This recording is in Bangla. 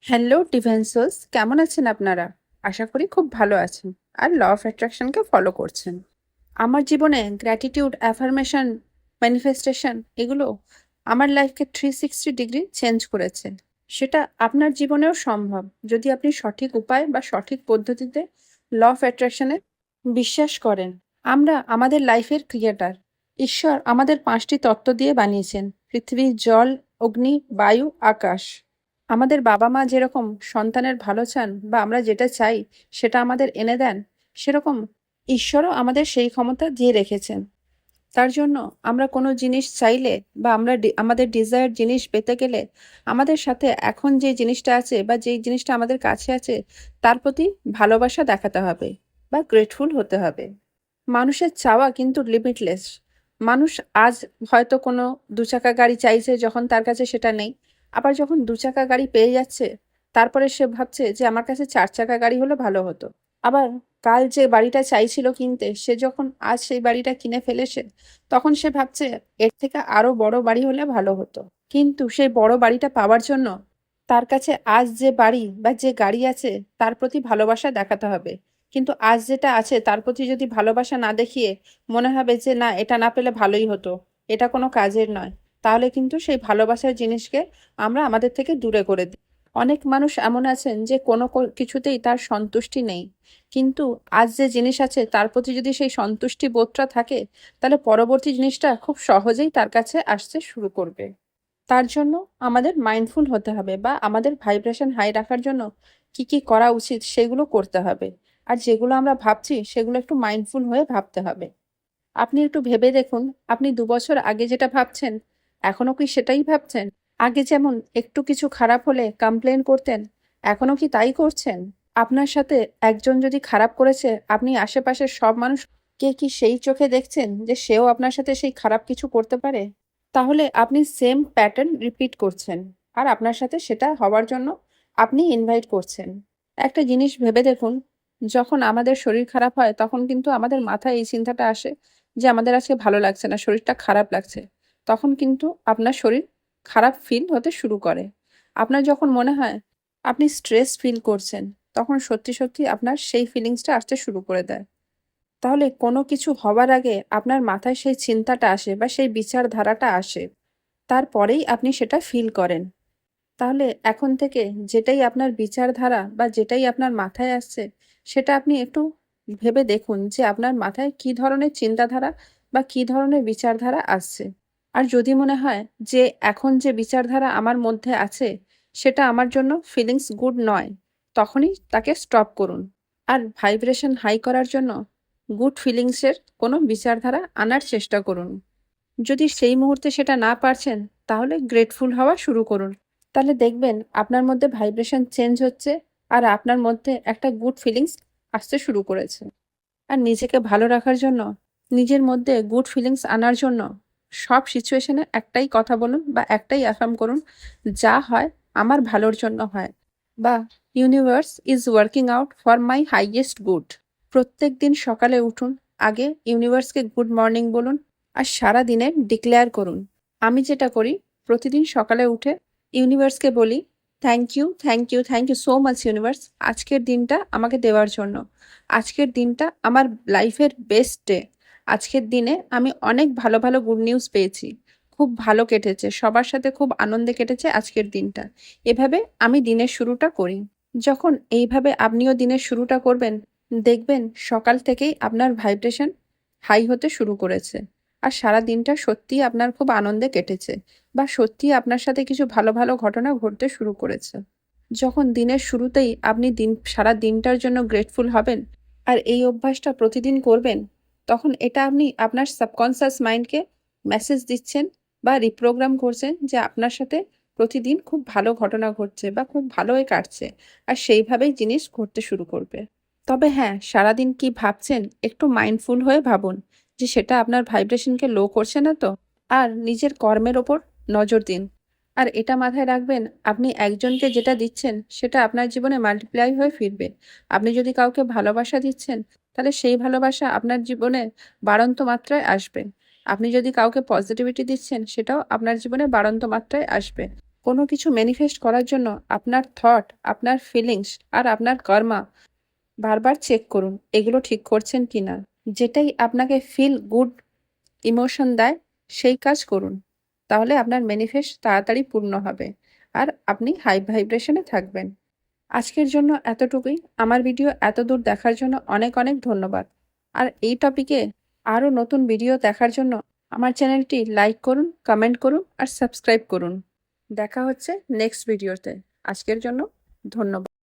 হ্যালো ডিভাইন সোলস, কেমন আছেন আপনারা? আশা করি খুব ভালো আছেন আর ল অফ অ্যাট্রাকশনকে ফলো করছেন। আমার জীবনে গ্র্যাটিটিউড, অ্যাফার্মেশন, ম্যানিফেস্টেশন এগুলো আমার লাইফকে 360 ডিগ্রি চেঞ্জ করেছে। সেটা আপনার জীবনেও সম্ভব যদি আপনি সঠিক উপায় বা সঠিক পদ্ধতিতে ল অফ অ্যাট্রাকশনে বিশ্বাস করেন। আমরা আমাদের লাইফের ক্রিয়েটার। ঈশ্বর আমাদের 5টি তত্ত্ব দিয়ে বানিয়েছেন: পৃথিবী, জল, অগ্নি, বায়ু, আকাশ। আমাদের বাবা-মা যেরকম সন্তানের ভালো চান বা আমরা যেটা চাই সেটা আমাদের এনে দেন, সেরকম ঈশ্বরও আমাদের সেই ক্ষমতা দিয়ে রেখেছেন। তার জন্য আমরা কোনো জিনিস চাইলে বা আমরা আমাদের ডিজায়ার জিনিস পেতে গেলে আমাদের সাথে এখন যে জিনিসটা আছে বা যেই জিনিসটা আমাদের কাছে আছে তার প্রতি ভালোবাসা দেখাতে হবে বা গ্রেটফুল হতে হবে। মানুষের চাওয়া কিন্তু লিমিটলেস। মানুষ আজ হয়তো কোনো দুচাকা গাড়ি চাইছে, যখন তার কাছে সেটা নেই, আবার যখন দুচাকা গাড়ি পেয়ে যাচ্ছে তারপরে সে ভাবছে যে আমার কাছে 4 চাকা গাড়ি হলে ভালো হতো। আবার কাল যে বাড়িটা চাইছিল কিনতে, সে যখন আজ সেই বাড়িটা কিনে ফেলেছে তখন সে ভাবছে এর থেকে আরো বড় বাড়ি হলে ভালো হতো। কিন্তু সেই বড় বাড়িটা পাওয়ার জন্য তার কাছে আজ যে বাড়ি বা যে গাড়ি আছে তার প্রতি ভালোবাসা দেখাতে হবে। কিন্তু আজ যেটা আছে তার প্রতি যদি ভালোবাসা না দেখিয়ে মনে হবে যে না, এটা না পেলে ভালোই হতো, এটা কোনো কাজের নয়, তাহলে কিন্তু সেই ভালোবাসার জিনিসকে আমরা আমাদের থেকে দূরে করে দিই। অনেক মানুষ এমন আছেন যে কোনো কিছুতেই তার সন্তুষ্টি নেই, কিন্তু আজ যে জিনিস আছে তার প্রতি যদি সেই সন্তুষ্টি বোধটা থাকে তাহলে পরবর্তী জিনিসটা খুব সহজেই তার কাছে আসতে শুরু করবে। তার জন্য আমাদের মাইন্ডফুল হতে হবে বা আমাদের ভাইব্রেশন হাই রাখার জন্য কি কি করা উচিত সেগুলো করতে হবে। আর যেগুলো আমরা ভাবছি সেগুলো একটু মাইন্ডফুল হয়ে ভাবতে হবে। আপনি একটু ভেবে দেখুন, আপনি 2 বছর আগে যেটা ভাবছেন এখনো কি সেটাই ভাবছেন? আগে যেমন একটু কিছু খারাপ হলে কমপ্লেন করতেন, এখনো কি তাই করছেন? আপনার সাথে একজন যদি খারাপ করেছে, আপনি আশেপাশের সব মানুষকে কি সেই চোখে দেখছেন যে সেও আপনার সাথে সেই খারাপ কিছু করতে পারে? তাহলে আপনি সেম প্যাটার্ন রিপিট করছেন আর আপনার সাথে সেটা হওয়ার জন্য আপনি ইনভাইট করছেন। একটা জিনিস ভেবে দেখুন, যখন আমাদের শরীর খারাপ হয় তখন কিন্তু আমাদের মাথায় এই চিন্তাটা আসে যে আমাদের আজকে ভালো লাগছে না, শরীরটা খারাপ লাগছে। তখন কিন্তু আপনার শরীর খারাপ ফিল হতে শুরু করে। আপনার যখন মনে হয় আপনি স্ট্রেস ফিল করছেন, তখন সত্যি সত্যি আপনার সেই ফিলিংসটা আসতে শুরু করে দেয়। তাহলে কোনো কিছু হওয়ার আগে আপনার মাথায় সেই চিন্তাটা আসে বা সেই বিচারধারাটা আসে, তারপরেই আপনি সেটা ফিল করেন। তাহলে এখন থেকে যেটাই আপনার বিচারধারা বা যেটাই আপনার মাথায় আসছে সেটা আপনি একটু ভেবে দেখুন যে আপনার মাথায় কি ধরনের চিন্তাধারা বা কি ধরনের বিচারধারা আসছে। আর যদি মনে হয় যে এখন যে বিচারধারা আমার মধ্যে আছে সেটা আমার জন্য ফিলিংস গুড নয়, তখনই তাকে স্টপ করুন। আর ভাইব্রেশন হাই করার জন্য গুড ফিলিংসের কোনো বিচারধারা আনার চেষ্টা করুন। যদি সেই মুহূর্তে সেটা না পারছেন তাহলে গ্রেটফুল হওয়া শুরু করুন। তাহলে দেখবেন আপনার মধ্যে ভাইব্রেশন চেঞ্জ হচ্ছে আর আপনার মধ্যে একটা গুড ফিলিংস আসতে শুরু করেছে। আর নিজেকে ভালো রাখার জন্য, নিজের মধ্যে গুড ফিলিংস আনার জন্য সব সিচুয়েশনে একটাই কথা বলুন বা একটাই অ্যাফার্ম করুন: যা হয় আমার ভালোর জন্য হয়, বা universe is working out for my highest good. প্রত্যেক দিন সকালে উঠুন, আগে ইউনিভার্সকে গুড মর্নিং বলুন আর সারা দিনে ডিক্লেয়ার করুন। আমি যেটা করি, প্রতিদিন সকালে উঠে ইউনিভার্সকে বলি, thank you, thank you, thank you so much universe, আজকের দিনটা আমাকে দেওয়ার জন্য। আজকের দিনটা আমার লাইফের বেস্ট ডে। আজকের দিনে আমি অনেক ভালো ভালো গুড নিউজ পেয়েছি, খুব ভালো কেটেছে, সবার সাথে খুব আনন্দে কেটেছে আজকের দিনটা। এভাবে আমি দিনের শুরুটা করি। যখন এইভাবে আপনিও দিনের শুরুটা করবেন, দেখবেন সকাল থেকেই আপনার ভাইব্রেশন হাই হতে শুরু করেছে আর সারা দিনটা সত্যিই আপনার খুব আনন্দে কেটেছে বা সত্যিই আপনার সাথে কিছু ভালো ভালো ঘটনা ঘটতে শুরু করেছে। যখন দিনের শুরুতেই আপনি সারা দিনটার জন্য গ্রেটফুল হবেন আর এই অভ্যাসটা প্রতিদিন করবেন, তখন এটা আপনি আপনার সাবকনসিয়াস মাইন্ডকে মেসেজ দিচ্ছেন বা রিপ্রোগ্রাম করছেন যে আপনার সাথে প্রতিদিন খুব ভালো ঘটনা ঘটছে বা খুব ভালোই কাটছে, আর সেইভাবেই জিনিস ঘটতে শুরু করবে। তবে হ্যাঁ, সারাদিন কি ভাবছেন একটু মাইন্ডফুল হয়ে ভাবুন যে সেটা আপনার ভাইব্রেশনকে লো করছে না তো। আর নিজের কর্মের ওপর নজর দিন। আর এটা মাথায় রাখবেন, আপনি একজনকে যেটা দিচ্ছেন সেটা আপনার জীবনে মাল্টিপ্লাই হয়ে ফিরবে। আপনি যদি কাউকে ভালোবাসা দিচ্ছেন তাহলে সেই ভালোবাসা আপনার জীবনে বাড়ন্ত মাত্রায় আসবে। আপনি যদি কাউকে পজিটিভিটি দিচ্ছেন সেটাও আপনার জীবনে বাড়ন্ত মাত্রায় আসবে। কোনো কিছু ম্যানিফেস্ট করার জন্য আপনার থট, আপনার ফিলিংস আর আপনার কর্মা বারবার চেক করুন এগুলো ঠিক করছেন কিনা। যেটাই আপনাকে ফিল গুড ইমোশন দেয় সেই কাজ করুন, তাহলে আপনার ম্যানিফেস্ট তাড়াতাড়ি পূর্ণ হবে আর আপনি হাই ভাইব্রেশনে থাকবেন। আজকের জন্য এতটুকুই। আমার ভিডিও এত দূর দেখার জন্য অনেক অনেক ধন্যবাদ। আর এই টপিকে আরও নতুন ভিডিও দেখার জন্য আমার চ্যানেলটি লাইক করুন, কমেন্ট করুন আর সাবস্ক্রাইব করুন। দেখা হচ্ছে নেক্সট ভিডিওতে। আজকের জন্য ধন্যবাদ।